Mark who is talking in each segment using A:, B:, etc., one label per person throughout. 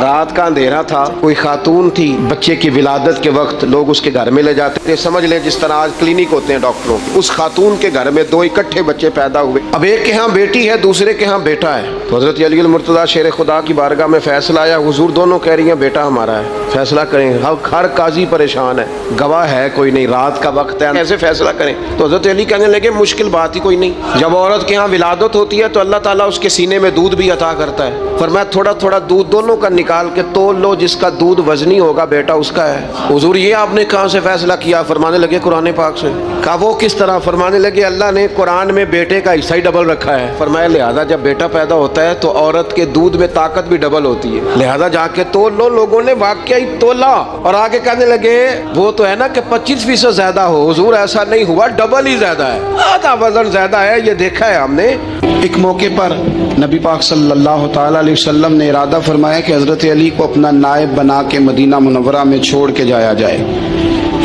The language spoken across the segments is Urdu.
A: رات کا اندھیرا تھا، کوئی خاتون تھی، بچے کی ولادت کے وقت لوگ اس کے گھر میں لے جاتے تھے، سمجھ لیں جس طرح آج کلینک ہوتے ہیں ڈاکٹروں کے، اس خاتون کے گھر میں دو اکٹھے بچے پیدا ہوئے۔ اب ایک کے ہاں بیٹی ہے، دوسرے کے ہاں بیٹا ہے، تو حضرت علی المرتضیٰ شیر خدا کی بارگاہ میں فیصلہ آیا، حضور دونوں کہہ رہی ہیں بیٹا ہمارا ہے، فیصلہ کریں۔ ہر قاضی پریشان ہے، گواہ ہے کوئی نہیں، رات کا وقت ہے، ایسے فیصلہ کریں؟ تو حضرت علی کہنے لگے مشکل بات ہی کوئی نہیں، جب عورت کے ہاں ولادت ہوتی ہے تو اللہ تعالیٰ اس کے سینے میں دودھ بھی عطا کرتا ہے، فرمایا تھوڑا تھوڑا دودھ دونوں کا نکال کے تول لو، جس کا دودھ وزنی ہوگا بیٹا اس کا ہے۔ حضور یہ آپ نے کہاں سے فیصلہ کیا؟ فرمانے لگے قرآن پاک سے۔ کہا وہ کس طرح؟ فرمانے لگے اللہ نے قرآن میں بیٹے کا حصہ ہی ڈبل رکھا ہے، فرمایا لہذا جب بیٹا پیدا ہوتا ہے تو عورت کے دودھ میں طاقت بھی ڈبل ہوتی ہے، لہذا جا کے تول لو۔ لوگوں نے واقعی تولا اور آگے کہنے لگے وہ تو ہے نا کہ 25% زیادہ ہو، حضور ایسا نہیں ہوا، ڈبل ہی زیادہ ہے، آدھا وزن زیادہ ہے، یہ دیکھا ہے ہم نے۔
B: ایک موقع پر نبی پاک صلی اللہ تعالی علیہ وسلم نے ارادہ فرمایا کہ حضرت علی کو اپنا نائب بنا کے مدینہ منورہ میں چھوڑ کے جایا جائے۔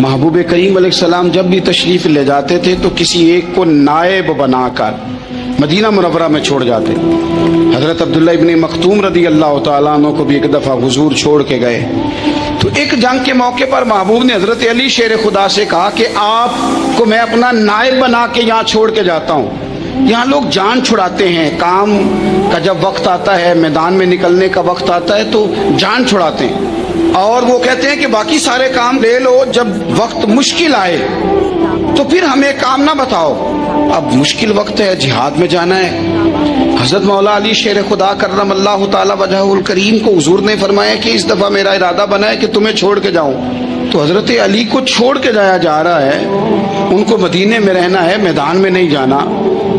B: محبوب کریم علیہ السلام جب بھی تشریف لے جاتے تھے تو کسی ایک کو نائب بنا کر مدینہ منورہ میں چھوڑ جاتے۔ حضرت عبداللہ ابن مختوم رضی اللہ تعالیٰ عنہ کو بھی ایک دفعہ حضور چھوڑ کے گئے، تو ایک جنگ کے موقع پر محبوب نے حضرت علی شیر خدا سے کہا کہ آپ کو میں اپنا نائب بنا کے یہاں چھوڑ کے جاتا ہوں۔ یہاں لوگ جان چھڑاتے ہیں، کام کا جب وقت آتا ہے، میدان میں نکلنے کا وقت آتا ہے تو جان چھڑاتے ہیں، اور وہ کہتے ہیں کہ باقی سارے کام لے لو، جب وقت مشکل آئے تو پھر ہمیں کام نہ بتاؤ۔ اب مشکل وقت ہے، جہاد میں جانا ہے۔ حضرت مولا علی شیر خدا کرم اللہ تعالی وجہہ الکریم کو حضور نے فرمایا کہ اس دفعہ میرا ارادہ بنا ہے کہ تمہیں چھوڑ کے جاؤں۔ تو حضرت علی کو چھوڑ کے جایا جا رہا ہے، ان کو مدینے میں رہنا ہے، میدان میں نہیں جانا۔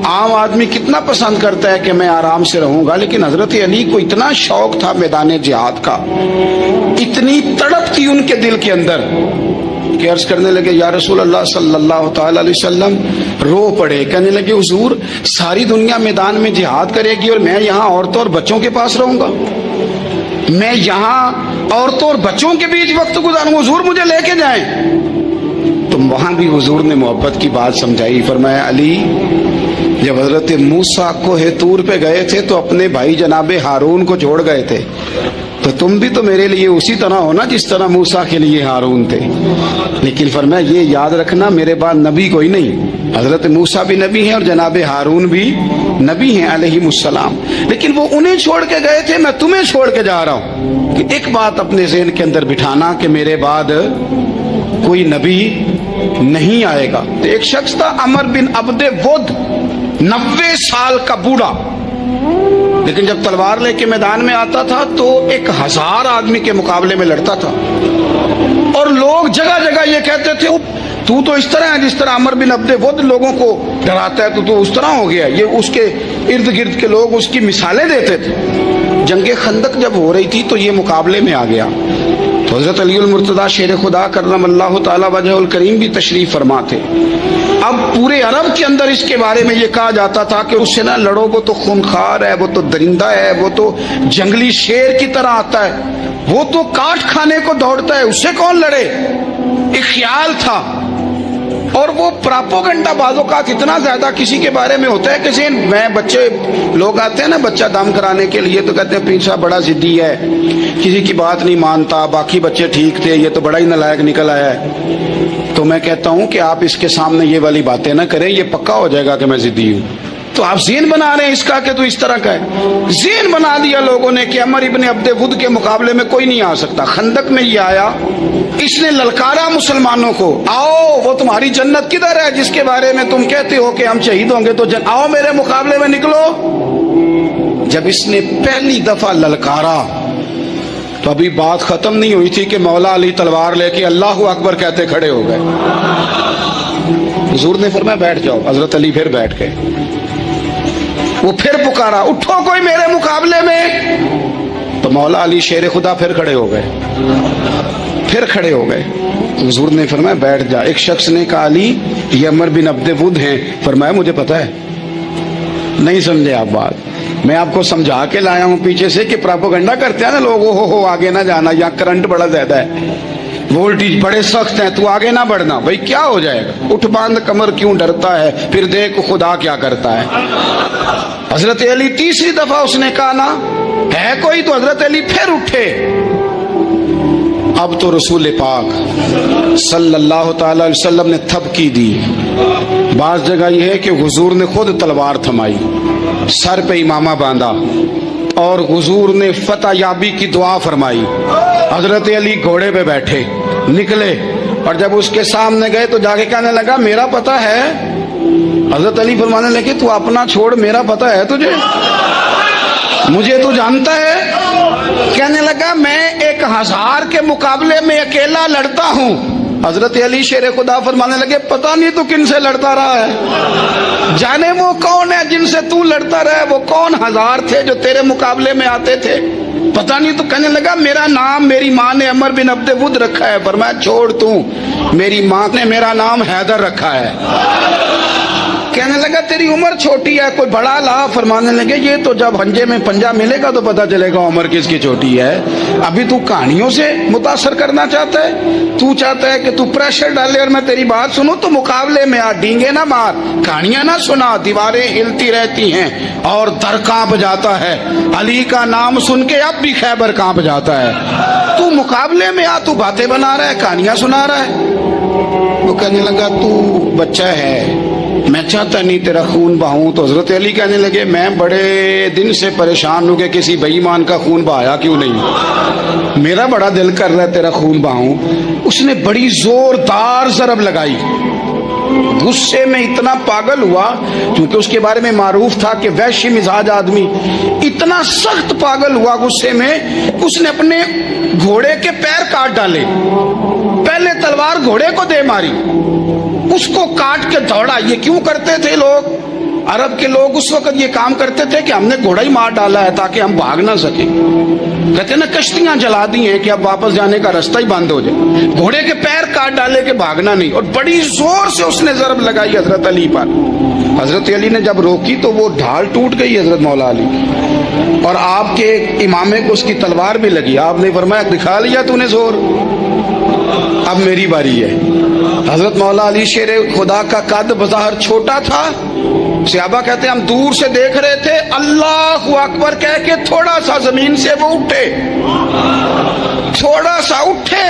B: عام آدمی کتنا پسند کرتا ہے کہ میں آرام سے رہوں گا، لیکن حضرت علی کو اتنا شوق تھا میدان جہاد کا، اتنی تڑپ تھی ان کے دل کے اندر کہ عرض کرنے لگے یا رسول اللہ صلی اللہ تعالی علیہ وسلم، رو پڑے، کہنے لگے حضور ساری دنیا میدان میں جہاد کرے گی اور میں یہاں عورتوں اور بچوں کے پاس رہوں گا، میں یہاں عورتوں اور بچوں کے بیچ وقت گزاروں، حضور مجھے لے کے جائیں۔ تو وہاں بھی حضور نے محبت کی بات سمجھائی، فرمایا علی جب حضرت موسیٰ کوہ طور پہ گئے تھے تو اپنے بھائی جناب ہارون کو چھوڑ گئے تھے، تو تم بھی تو میرے لیے اسی طرح ہو نا جس طرح موسیٰ کے لیے ہارون تھے، لیکن فرمایا یہ یاد رکھنا میرے بعد نبی کوئی نہیں، حضرت موسیٰ بھی نبی ہیں اور جناب ہارون بھی نبی ہیں علیہم السلام، لیکن وہ انہیں چھوڑ کے گئے تھے، میں تمہیں چھوڑ کے جا رہا ہوں۔ کہ ایک بات اپنے ذہن کے اندر بٹھانا کہ میرے بعد کوئی نبی نہیں آئے گا۔ تو ایک شخص تھا عمر بن عبد ود، 90 سال کا بوڑھا، لیکن جب تلوار لے کے میدان میں آتا تھا تو 1000 آدمی کے مقابلے میں لڑتا تھا، اور لوگ جگہ جگہ یہ کہتے تھے تو اس طرح ہے جس طرح عمر بن عبد ود لوگوں کو ڈراتا ہے، تو اس طرح ہو گیا۔ یہ اس کے ارد گرد کے لوگ اس کی مثالیں دیتے تھے۔ جنگ خندق جب ہو رہی تھی تو یہ مقابلے میں آ گیا، تو حضرت علی المرتضیٰ شیر خدا کرم اللہ تعالی وجہ الکریم بھی تشریف فرما تھے۔ اب پورے عرب کے اندر اس کے بارے میں یہ کہا جاتا تھا کہ اس سے نہ لڑو، وہ تو خونخوار ہے، وہ تو درندہ ہے، وہ تو جنگلی شیر کی طرح آتا ہے، وہ تو کاٹ کھانے کو دوڑتا ہے، اس سے کون لڑے۔ ایک خیال تھا، اور وہ پراپوگنڈا بعض اوقات اتنا زیادہ کسی کے بارے میں ہوتا ہے کہ میں بچے لوگ آتے ہیں نا بچہ دم کرانے کے لیے تو کہتے ہیں پیر صاحب بڑا ضدی ہے، کسی کی بات نہیں مانتا، باقی بچے ٹھیک تھے، یہ تو بڑا ہی نالائق نکل آیا ہے۔ تو میں کہتا ہوں کہ آپ اس کے سامنے یہ والی باتیں نہ کریں، یہ پکا ہو جائے گا کہ میں ضدی ہوں۔ تو آپ ذہن بنا رہے ہیں اس کا کہ تو اس طرح کا ہے، ذہن بنا دیا لوگوں نے کہ عمر ابن عبد ود کے مقابلے میں کوئی نہیں آ سکتا۔ خندق میں یہ آیا، اس نے للکارا مسلمانوں کو، آؤ وہ تمہاری جنت کدھر ہے جس کے بارے میں تم کہتے ہو کہ ہم شہید ہوں گے، تو آؤ میرے مقابلے میں نکلو۔ جب اس نے پہلی دفعہ للکارا تو ابھی بات ختم نہیں ہوئی تھی کہ مولا علی تلوار لے کے اللہ اکبر کہتے کھڑے ہو گئے۔ حضور نے فرمایا بیٹھ جاؤ، حضرت علی پھر بیٹھ گئے۔ وہ پھر پکارا اٹھو کوئی میرے مقابلے میں، تو مولا علی شیر خدا پھر کھڑے ہو گئے، پھر کھڑے ہو گئے۔ حضور نے فرمایا بیٹھ جا۔ ایک شخص نے کہا علی یہ عمر بن عبد ود ہیں، فرمایا مجھے پتا ہے۔ نہیں سمجھے آپ بات، میں آپ کو سمجھا کے لایا ہوں پیچھے سے کہ پراپوگنڈا کرتے ہیں نا لوگ، ہو آگے نہ جانا، یا کرنٹ بڑا زیادہ ہے، وولٹیج بڑے سخت ہیں، تو آگے نہ بڑھنا۔ بھائی کیا ہو جائے گا، اٹھ باندھ کمر کیوں ڈرتا ہے، پھر دیکھ خدا کیا کرتا ہے۔ حضرت علی تیسری دفعہ اس نے کہا نا ہے کوئی؟ تو حضرت علی پھر اٹھے. اب تو رسول پاک صلی اللہ تعالی علیہ وسلم نے تھپکی دی. بعض جگہ یہ ہے کہ حضور نے خود تلوار تھمائی, سر پہ امامہ باندھا, اور حضور نے فتح یابی کی دعا فرمائی. حضرت علی گھوڑے پہ بیٹھے نکلے, اور جب اس کے سامنے گئے تو جا کے کہنے لگا میرا پتہ ہے. حضرت علی فرمانے لگے تو اپنا چھوڑ, میرا پتہ ہے تجھے, مجھے تو جانتا ہے. کہنے لگا میں 1000 کے مقابلے میں اکیلا لڑتا ہوں. حضرت علی شیر خدا فرمانے لگے پتہ نہیں تو کن سے لڑتا رہا ہے, جانے وہ کون ہے جن سے تو لڑتا رہا ہے, وہ کون 1000 تھے جو تیرے مقابلے میں آتے تھے, پتہ نہیں. تو کہنے لگا میرا نام میری ماں نے عمر بن عبد ود رکھا ہے. فرمایا چھوڑ تو, میری ماں نے میرا نام حیدر رکھا ہے. کہنے لگا تیری عمر چھوٹی ہے, کوئی بڑا لا. فرمانے لگے یہ تو جب ہنجے میں پنجہ ملے گا تو پتہ چلے گا عمر کس کی چھوٹی ہے. ابھی تو کہانیوں سے متاثر کرنا چاہتا ہے, تو چاہتا ہے کہ تو پریشر ڈالے اور میں تیری بات سنوں. تو مقابلے میں آ, ڈینگے نہ مار, کہانیاں نہ سنا, دیواریں ہلتی رہتی ہیں اور در کانپ جاتا ہے. علی کا نام سن کے اب بھی خیبر کانپ جاتا ہے. تو مقابلے میں آ, تو باتیں بنا رہا ہے, کہانیاں سنا رہا ہے. وہ کہنے لگا تو بچہ ہے, میں چاہتا نہیں تیرا خون بہاؤں. تو حضرت علی کہنے لگے میں بڑے دن سے پریشان ہوں کہ کسی بے ایمان کا خون بہایا کیوں نہیں, میرا بڑا دل کر رہا ہے تیرا خون بہاؤں. اس نے بڑی زوردار ضرب لگائی, غصے میں اتنا پاگل ہوا, کیونکہ اس کے بارے میں معروف تھا کہ وحشی مزاج آدمی, اتنا سخت پاگل ہوا غصے میں, اس نے اپنے گھوڑے کے پیر کاٹ ڈالے. پہلے تلوار گھوڑے کو دے ماری, اس کو کاٹ کے دوڑا. یہ کیوں کرتے تھے لوگ, عرب کے لوگ اس وقت یہ کام کرتے تھے کہ ہم نے گھوڑا ہی مار ڈالا ہے تاکہ ہم بھاگ نہ سکیں. کہتے نا کشتیاں جلا دی ہیں کہ اب واپس جانے کا راستہ ہی بند ہو جائے. گھوڑے کے پیر کاٹ ڈالے کہ بھاگنا نہیں, اور بڑی زور سے اس نے ضرب لگائی حضرت علی پر. حضرت علی نے جب روکی تو وہ ڈھال ٹوٹ گئی حضرت مولا علی کی, اور آپ کے امامے کو اس کی تلوار بھی لگی. آپ نے فرمایا دکھا لیا تو نے زور, اب میری باری ہے. حضرت مولا علی شیر خدا کا قد بظاہر چھوٹا تھا. صحابہ کہتے ہیں ہم دور سے دیکھ رہے تھے, اللہ اکبر کہہ کے تھوڑا سا زمین سے وہ اٹھے, تھوڑا سا اٹھے,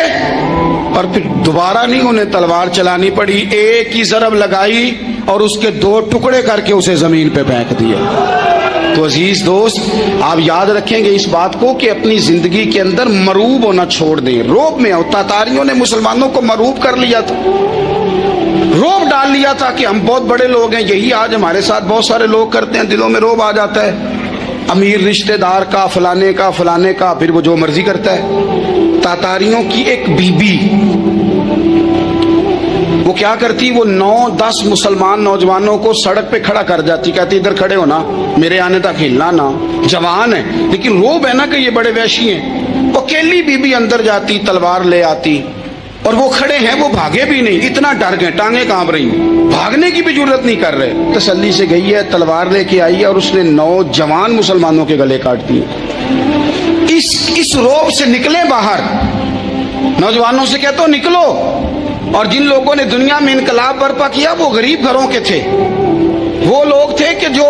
B: اور پھر دوبارہ نہیں انہیں تلوار چلانی پڑی. ایک ہی ضرب لگائی اور اس کے 2 ٹکڑے کر کے اسے زمین پہ پھینک دیے. تو عزیز دوست آپ یاد رکھیں گے اس بات کو کہ اپنی زندگی کے اندر مروب ہونا چھوڑ دیں. روب میں تاتاریوں نے مسلمانوں کو مروب کر لیا تھا, روب ڈال لیا تھا کہ ہم بہت بڑے لوگ ہیں. یہی آج ہمارے ساتھ بہت سارے لوگ کرتے ہیں, دلوں میں روب آ جاتا ہے, امیر رشتہ دار کا, فلانے کا, فلانے کا, پھر وہ جو مرضی کرتا ہے. تاتاریوں کی ایک بی بی وہ کیا کرتی, وہ 9-10 مسلمان نوجوانوں کو سڑک پہ کھڑا کر جاتی, کہتی ادھر کھڑے ہونا, میرے آنے تک ہلنا نا. جوان ہے لیکن روب ہے نا کہ یہ بڑے وحشی ہیں. وہ اکیلی بی بی اندر جاتی, تلوار لے آتی, اور وہ کھڑے ہیں, وہ بھاگے بھی نہیں, اتنا ڈر گئے, ٹانگیں کانپ رہی ہیں, بھاگنے کی بھی ضرورت نہیں کر رہے. تسلی سے گئی ہے, تلوار لے کے آئی ہے, اور اس نے 9 جوان مسلمانوں کے گلے کاٹ دیے. اس روب سے نکلے باہر, نوجوانوں سے کہتا ہوں نکلو. اور جن لوگوں نے دنیا میں انقلاب برپا کیا وہ غریب گھروں کے تھے, وہ لوگ تھے کہ جو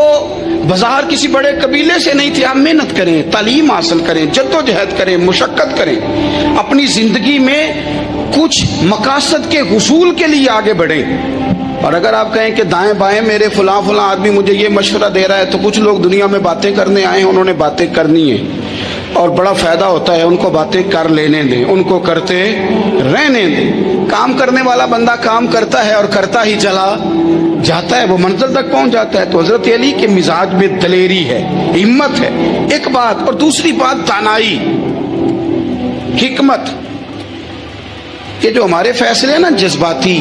B: بظاہر کسی بڑے قبیلے سے نہیں تھے. آپ محنت کریں, تعلیم حاصل کریں, جدوجہد کریں, مشقت کریں, اپنی زندگی میں کچھ مقاصد کے حصول کے لیے آگے بڑھیں. اور اگر آپ کہیں کہ دائیں بائیں میرے فلاں آدمی مجھے یہ مشورہ دے رہا ہے, تو کچھ لوگ دنیا میں باتیں کرنے آئے ہیں, انہوں نے باتیں کرنی ہیں اور بڑا فائدہ ہوتا ہے, ان کو باتیں کر لینے دیں, ان کو کرتے رہنے دیں. کام کرنے والا بندہ کام کرتا ہے اور کرتا ہی چلا جاتا ہے, وہ منزل تک پہنچ جاتا ہے. تو حضرت علی کے مزاج میں دلیری ہے, ہمت ہے, ایک بات. اور دوسری بات دانائی, حکمت. یہ جو ہمارے فیصلے ہیں نا جذباتی,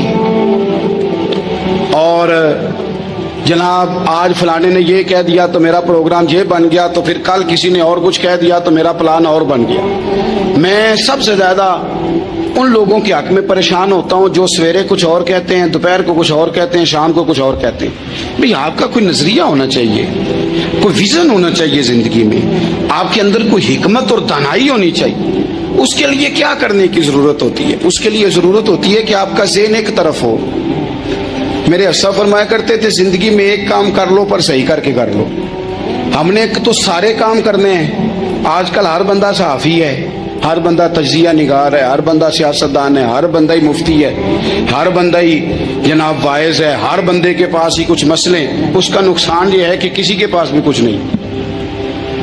B: اور جناب آج فلانے نے یہ کہہ دیا تو میرا پروگرام یہ بن گیا, تو پھر کل کسی نے اور کچھ کہہ دیا تو میرا پلان اور بن گیا. میں سب سے زیادہ ان لوگوں کے حق میں پریشان ہوتا ہوں جو سویرے کچھ اور کہتے ہیں, دوپہر کو کچھ اور کہتے ہیں, شام کو کچھ اور کہتے ہیں. بھئی آپ کا کوئی نظریہ ہونا چاہیے, کوئی ویژن ہونا چاہیے زندگی میں, آپ کے اندر کوئی حکمت اور دانائی ہونی چاہیے. اس کے لیے کیا کرنے کی ضرورت ہوتی ہے؟ اس کے لیے ضرورت ہوتی ہے کہ آپ کا ذہن ایک طرف ہو. میرے اسا فرمایا کرتے تھے زندگی میں ایک کام کر لو پر صحیح کر کے کر لو. ہم نے تو سارے کام کرنے ہیں, آج کل ہر بندہ صحافی ہے، ہر بندہ تجزیہ نگار ہے، ہر بندہ سیاستدان ہے، ہر بندہ ہی مفتی ہے، ہر بندہ ہی جناب واعظ ہے، ہر بندے کے پاس ہی کچھ مسئلے۔ اس کا نقصان یہ ہے کہ کسی کے پاس بھی کچھ نہیں۔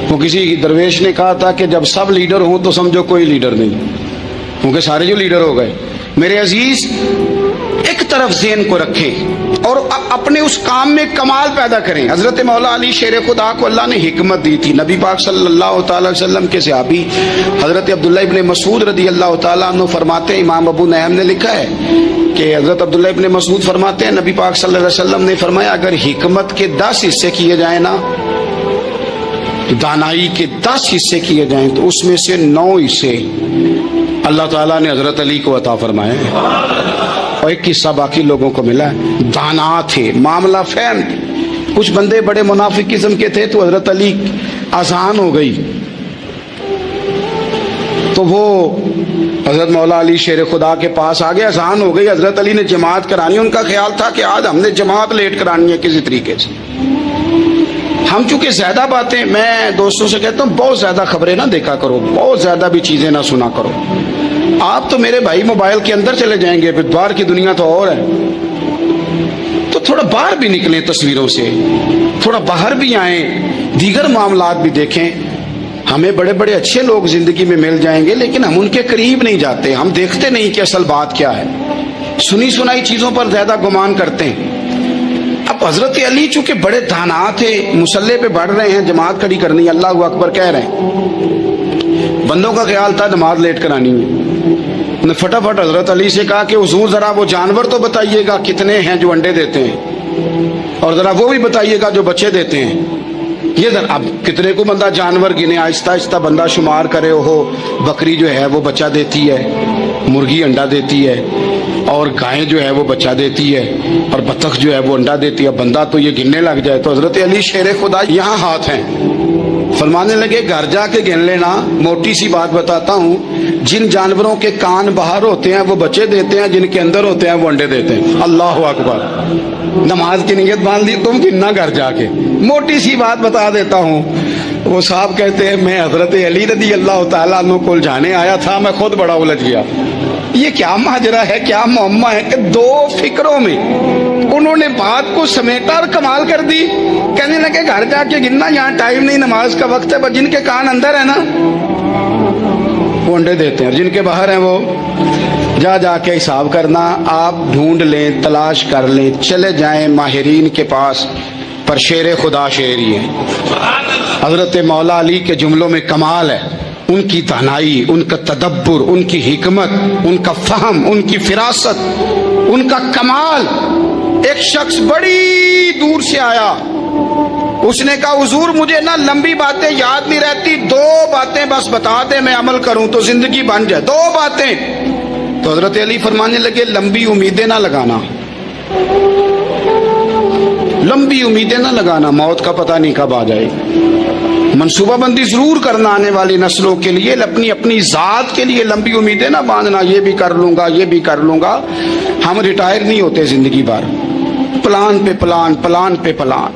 B: وہ کسی درویش نے کہا تھا کہ جب سب لیڈر ہوں تو سمجھو کوئی لیڈر نہیں، کیونکہ سارے جو لیڈر ہو گئے۔ میرے عزیز، ایک طرف ذہن کو رکھیں اور اپنے اس کام میں کمال پیدا کریں۔ حضرت مولا علی شیر خدا کو اللہ نے حکمت دی تھی۔ نبی پاک صلی اللہ تعالی وسلم کے صحابی حضرت عبداللہ ابن مسعود رضی اللہ تعالیٰ عنہ فرماتے ہیں، امام ابو نعیم نے لکھا ہے کہ حضرت عبداللہ ابن مسعود فرماتے ہیں نبی پاک صلی اللہ علیہ وسلم نے فرمایا اگر حکمت کے 10 حصے کیے جائیں نا، دانائی کے 10 حصے کیے جائیں تو اس میں سے 9 حصے اللہ تعالیٰ نے حضرت علی کو عطا فرمائے اور ایک حصہ باقی لوگوں کو ملا ہے۔ دانا تھے، معاملہ فہم تھے۔ کچھ بندے بڑے منافق قسم کے تھے تو حضرت علی آسان ہو گئی تو وہ حضرت مولا علی شیر خدا کے پاس آگے، آسان ہو گئی، حضرت علی نے جماعت کرانی۔ ان کا خیال تھا کہ آج ہم نے جماعت لیٹ کرانی ہے کسی طریقے سے۔ ہم چونکہ زیادہ باتیں، میں دوستوں سے کہتا ہوں بہت زیادہ خبریں نہ دیکھا کرو، بہت زیادہ بھی چیزیں نہ سنا کرو۔ آپ تو میرے بھائی موبائل کے اندر چلے جائیں گے، پھر باہر کی دنیا تو اور ہے، تو تھوڑا باہر بھی نکلیں تصویروں سے، تھوڑا باہر بھی آئیں، دیگر معاملات بھی دیکھیں۔ ہمیں بڑے بڑے اچھے لوگ زندگی میں مل جائیں گے لیکن ہم ان کے قریب نہیں جاتے، ہم دیکھتے نہیں کہ اصل بات کیا ہے، سنی سنائی چیزوں پر زیادہ گمان کرتے ہیں۔ اب حضرت علی چونکہ بڑے دانا تھے، مسلح پہ بڑھ رہے ہیں، جماعت کھڑی کرنی، اللہ اکبر کہہ رہے ہیں، بندوں کا خیال تھا نماز لیٹ کرانی ہے۔ انہوں نے فٹافٹ حضرت علی سے کہا کہ حضور ذرا وہ جانور تو بتائیے گا کتنے ہیں جو انڈے دیتے ہیں، اور ذرا وہ بھی بتائیے گا جو بچے دیتے ہیں۔ یہ ذرا اب کتنے کو بندہ جانور گنے، آہستہ آہستہ بندہ شمار کرے، ہو بکری جو ہے وہ بچہ دیتی ہے، مرغی انڈا دیتی ہے، اور گائیں جو ہے وہ بچہ دیتی ہے، اور بطخ جو ہے وہ انڈا دیتی ہے۔ بندہ تو یہ گننے لگ جائے تو حضرت علی شیر خدا یہاں ہاتھ ہیں، فرمانے لگے گھر جا کے گن لینا، موٹی سی بات بتاتا ہوں، جن جانوروں کے کان باہر ہوتے ہیں وہ بچے دیتے ہیں، جن کے اندر ہوتے ہیں وہ انڈے دیتے ہیں۔ اللہ اکبر، نماز کی نیت باندھ لی، تم گننا گھر جا کے۔ موٹی سی بات بتا دیتا ہوں، وہ صاحب کہتے ہیں میں حضرت علی رضی اللہ تعالیٰ عنہ کو جانے آیا تھا، میں خود بڑا الجھ گیا، یہ کیا ماجرا ہے، کیا معمہ ہے کہ 2 فکروں میں انہوں نے بات کو سمیٹا اور کمال کر دی۔ کہنے لگے گھر جا کے گننا، یہاں ٹائم نہیں، نماز کا وقت ہے، بس جن کے کان اندر ہے نا وہ انڈے دیتے ہیں، اور جن کے باہر ہیں وہ جا کے حساب کرنا۔ آپ ڈھونڈ لیں، تلاش کر لیں، چلے جائیں ماہرین کے پاس، پر شیر خدا شیر ہی ہے۔ حضرت مولا علی کے جملوں میں کمال ہے، ان کی دانائی، ان کا تدبر، ان کی حکمت، ان کا فہم، ان کی فراست، ان کا کمال۔ ایک شخص بڑی دور سے آیا، اس نے کہا حضور مجھے نا لمبی باتیں یاد نہیں رہتی، 2 باتیں بس بتا دیں میں عمل کروں تو زندگی بن جائے، 2 باتیں۔ تو حضرت علی فرمانے لگے لمبی امیدیں نہ لگانا، لمبی امیدیں نہ لگانا، موت کا پتہ نہیں کب آ جائے۔ منصوبہ بندی ضرور کرنا آنے والی نسلوں کے لیے، اپنی ذات کے لیے لمبی امیدیں نہ باندھنا، یہ بھی کر لوں گا، یہ بھی کر لوں گا۔ ہم ریٹائر نہیں ہوتے زندگی بھر، پلان پہ پلان، پلان پہ پلان۔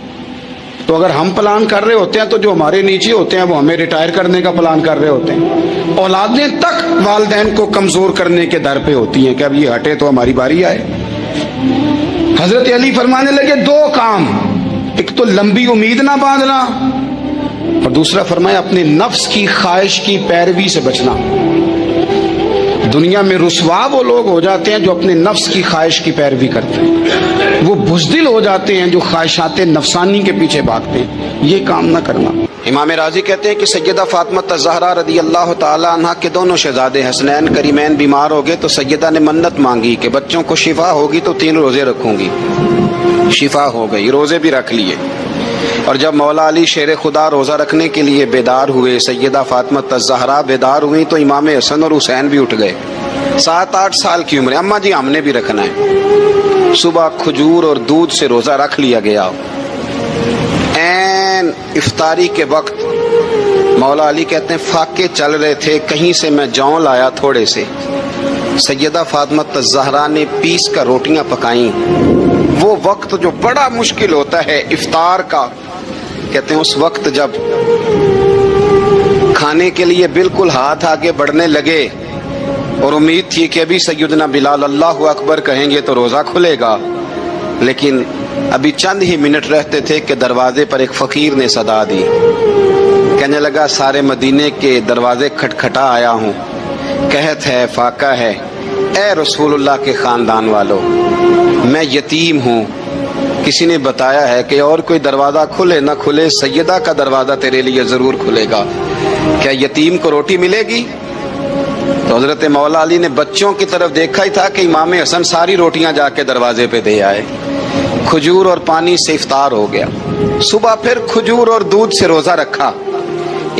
B: تو اگر ہم پلان کر رہے ہوتے ہیں تو جو ہمارے نیچے ہوتے ہیں وہ ہمیں ریٹائر کرنے کا پلان کر رہے ہوتے ہیں۔ اولادیں تک والدین کو کمزور کرنے کے در پہ ہوتی ہیں کہ اب یہ ہٹے تو ہماری باری آئے۔ حضرت علی فرمانے لگے 2 کام، ایک تو لمبی امید نہ باندھنا، اور دوسرا فرمایا اپنے نفس کی خواہش کی پیروی سے بچنا۔ دنیا میں رسوا وہ لوگ ہو جاتے ہیں جو اپنے نفس کی خواہش کی پیروی کرتے ہیں، وہ بزدل ہو جاتے ہیں جو خواہشات نفسانی کے پیچھے بھاگتے ہیں، یہ کام نہ کرنا۔ امام راضی کہتے ہیں کہ سیدہ فاطمہ الزہرا رضی اللہ تعالی عنہ کے دونوں شہزادے حسنین کریمین بیمار ہو گئے تو سیدہ نے منت مانگی کہ بچوں کو شفا ہوگی تو 3 روزے رکھوں گی۔ شفا ہو گئی، روزے بھی رکھ لیے، اور جب مولا علی شیر خدا روزہ رکھنے کے لیے بیدار ہوئے، سیدہ فاطمہ الزہرا بیدار ہوئی تو امام حسن اور حسین بھی اٹھ گئے، 7-8 سال کی عمر، اماں جی ہم نے بھی رکھنا ہے۔ صبح کھجور اور دودھ سے روزہ رکھ لیا گیا۔ عین افطاری کے وقت مولا علی کہتے ہیں فاقے چل رہے تھے، کہیں سے میں جوں لایا تھوڑے سے، سیدہ فاطمہ الزہرا نے پیس کر روٹیاں پکائیں۔ وہ وقت جو بڑا مشکل ہوتا ہے افطار کا، کہتے ہیں اس وقت جب کھانے کے لیے بالکل ہاتھ آگے بڑھنے لگے اور امید تھی کہ ابھی سیدنا بلال اللہ اکبر کہیں گے تو روزہ کھلے گا، لیکن ابھی چند ہی منٹ رہتے تھے کہ دروازے پر ایک فقیر نے صدا دی. کہنے لگا سارے مدینے کے دروازے کھٹکھٹا آیا ہوں، قحط ہے، فاقہ ہے، اے رسول اللہ کے خاندان والو، میں یتیم ہوں، کسی نے بتایا ہے کہ اور کوئی دروازہ کھلے نہ کھلے سیدہ کا دروازہ تیرے لیے ضرور کھلے گا، کیا یتیم کو روٹی ملے گی؟ تو حضرت مولا علی نے بچوں کی طرف دیکھا ہی تھا کہ امام حسن ساری روٹیاں جا کے دروازے پہ دے آئے. کھجور اور پانی سے افطار ہو گیا. صبح پھر کھجور اور دودھ سے روزہ رکھا.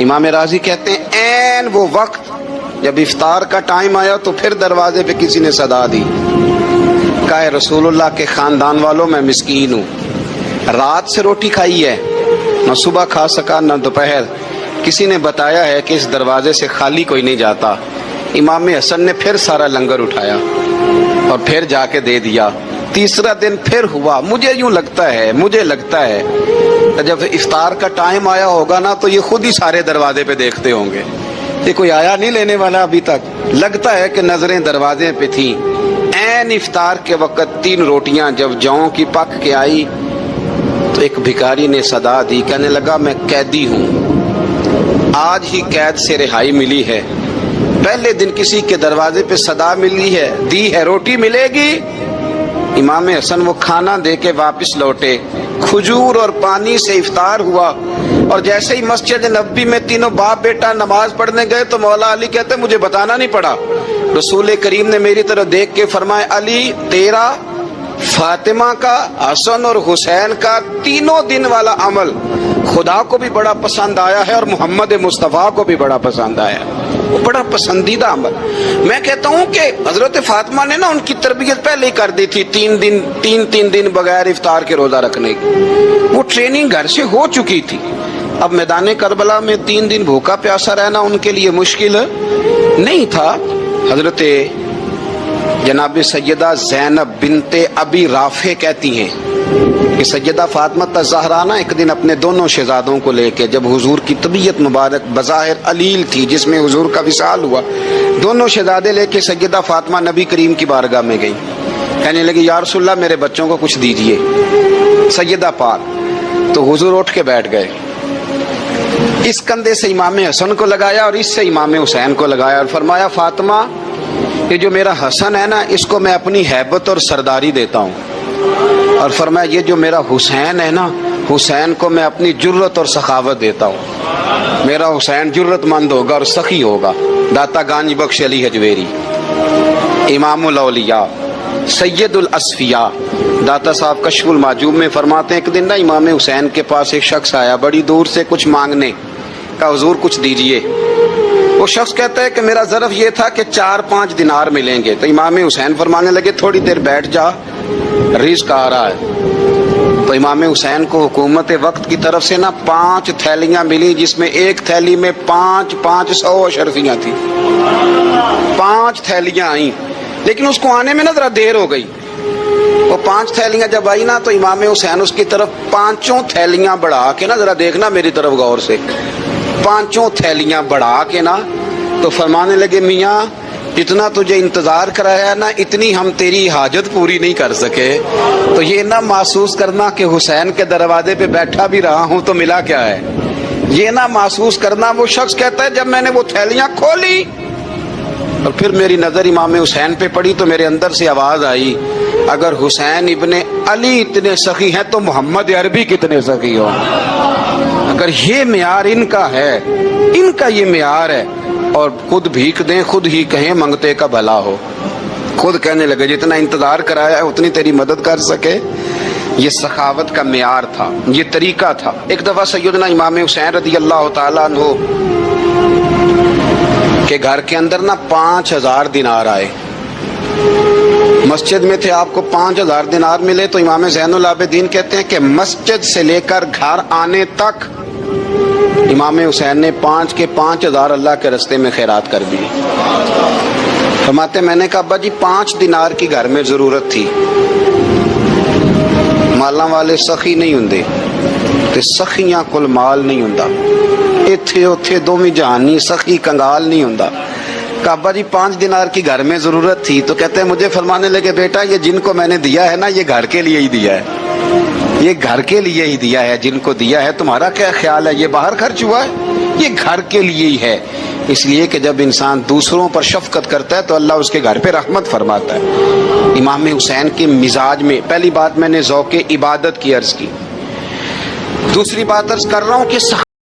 B: امام راضی کہتے ہیں عین وہ وقت جب افطار کا ٹائم آیا تو پھر دروازے پہ کسی نے صدا دی، کہا رسول اللہ کے خاندان والوں میں مسکین ہوں، رات سے روٹی کھائی ہے، نہ صبح کھا سکا نہ دوپہر، کسی نے بتایا ہے کہ اس دروازے سے خالی کوئی نہیں جاتا. امام حسن نے پھر سارا لنگر اٹھایا اور پھر جا کے دے دیا. تیسرا دن پھر ہوا. مجھے یوں لگتا ہے جب افطار کا ٹائم آیا ہوگا نا تو یہ خود ہی سارے دروازے پہ دیکھتے ہوں گے، یہ کوئی آیا نہیں لینے والا ابھی تک. لگتا ہے کہ نظریں دروازے پہ تھیں. عین افطار کے وقت 3 روٹیاں جب جاؤں کی پک کے آئی تو ایک بھکاری نے صدا دی، کہنے لگا میں قیدی ہوں، آج ہی قید سے رہائی ملی ہے، پہلے دن کسی کے دروازے پہ صدا ملی ہے، دی ہے روٹی ملے گی. امام حسن وہ کھانا دے کے واپس لوٹے. کھجور اور پانی سے افطار ہوا اور جیسے ہی مسجد نبوی میں تینوں باپ بیٹا نماز پڑھنے گئے تو مولا علی کہتے مجھے بتانا نہیں پڑا، رسول کریم نے میری طرف دیکھ کے فرمایا علی تیرا، فاطمہ کا، حسن اور حسین کا 3 دن والا عمل خدا کو بھی بڑا پسند آیا ہے اور محمد مصطفیٰ کو بھی بڑا پسند آیا ہے، وہ بڑا پسندیدہ عمل. میں کہتا ہوں کہ حضرت فاطمہ نے نا ان کی تربیت پہلے ہی کر دی تھی، 3 دن بغیر افطار کے روزہ رکھنے کی، وہ ٹریننگ گھر سے ہو چکی تھی. اب میدان کربلا میں 3 دن بھوکا پیاسا رہنا ان کے لیے مشکل نہیں تھا. حضرت جناب سیدہ زینب بنت ابی رافع کہتی ہیں کہ سیدہ فاطمہ الزہرا نا ایک دن اپنے دونوں شہزادوں کو لے کے، جب حضور کی طبیعت مبارک بظاہر علیل تھی جس میں حضور کا وصال ہوا، دونوں شہزادے لے کے سیدہ فاطمہ نبی کریم کی بارگاہ میں گئی. کہنے لگی یا رسول اللہ میرے بچوں کو کچھ دیجئے. سیدہ پاک تو حضور اٹھ کے بیٹھ گئے، اس کندھے سے امام حسن کو لگایا اور اس سے امام حسین کو لگایا اور فرمایا فاطمہ یہ جو میرا حسن ہے نا اس کو میں اپنی ہیبت اور سرداری دیتا ہوں، اور فرمایا یہ جو میرا حسین ہے نا حسین کو میں اپنی جرت اور سخاوت دیتا ہوں، میرا حسین جرت مند ہوگا اور سخی ہوگا. داتا گانج بخش علی حجویری، امام الاولیاء، سید الاصفیاء، داتا صاحب کشف المعجوب میں فرماتے ہیں ایک دن نا امام حسین کے پاس ایک شخص آیا بڑی دور سے کچھ مانگنے، کہا حضور کچھ دیجئے. وہ شخص کہتا ہے کہ میرا ظرف یہ تھا کہ 4-5 دینار ملیں گے. تو امام حسین فرمانے لگے تھوڑی دیر بیٹھ جا، رزق آ رہا ہے. تو امام حسین کو حکومت وقت کی طرف سے نا 5 تھیلیاں ملی جس میں ایک تھیلی میں 500 اشرفیاں تھیں. 5 تھیلیاں آئیں لیکن اس کو آنے میں نا ذرا دیر ہو گئی. وہ 5 تھیلیاں جب آئی نا تو امام حسین اس کی طرف 5 تھیلیاں بڑھا کے نا ذرا دیکھنا میری طرف غور سے، 5 تھیلیاں بڑھا کے نا تو فرمانے لگے میاں جتنا تجھے انتظار کرایا نا اتنی ہم تیری حاجت پوری نہیں کر سکے. تو یہ نہ محسوس کرنا کہ حسین کے دروازے پہ بیٹھا بھی رہا ہوں تو ملا کیا ہے، یہ نہ محسوس کرنا. وہ شخص کہتا ہے جب میں نے وہ تھیلیاں کھولی اور پھر میری نظر امام حسین پہ پڑی تو میرے اندر سے آواز آئی اگر حسین ابن علی اتنے سخی ہیں تو محمد عربی کتنے سخی ہو. اگر یہ معیار ان کا ہے، ان کا یہ معیار ہے، اور خود بھیک دیں خود ہی کہیں منگتے کا بھلا ہو، خود کہنے لگے جتنا انتظار کرایا ہے اتنی تیری مدد کر سکے. یہ سخاوت کا معیار تھا، یہ طریقہ تھا. ایک دفعہ سیدنا امام حسین رضی اللہ تعالیٰ عنہ کے گھر کے اندر نا 5000 دینار آئے. مسجد میں تھے، آپ کو 5000 دینار ملے تو امام زین العابدین کہتے ہیں کہ مسجد سے لے کر گھر آنے تک امام حسین نے 5 کے 5000 اللہ کے رستے میں خیرات کر دیے. فرماتے میں نے کہا ابا جی 5 دینار کی گھر میں ضرورت تھی، مالاں والے سخی نہیں ہوندے تے سخیاں کل مال نہیں ہوندا. اوتھے اوتھے دومی جہانی سخی کنگال نہیں ہوندا. کعبہ جی 5 دینار کی گھر میں ضرورت تھی تو کہتے ہیں مجھے فرمانے لگے بیٹا یہ جن کو میں نے دیا ہے نا یہ گھر کے لیے ہی دیا ہے, یہ گھر کے لیے ہی دیا ہے, جن کو دیا ہے تمہارا کیا خیال ہے یہ باہر خرچ ہوا ہے, یہ گھر کے لیے ہی ہے. اس لیے کہ جب انسان دوسروں پر شفقت کرتا ہے تو اللہ اس کے گھر پہ رحمت فرماتا ہے. امام حسین کے مزاج میں پہلی بات میں نے ذوق عبادت کی عرض کی, دوسری بات عرض کر رہا ہوں کہ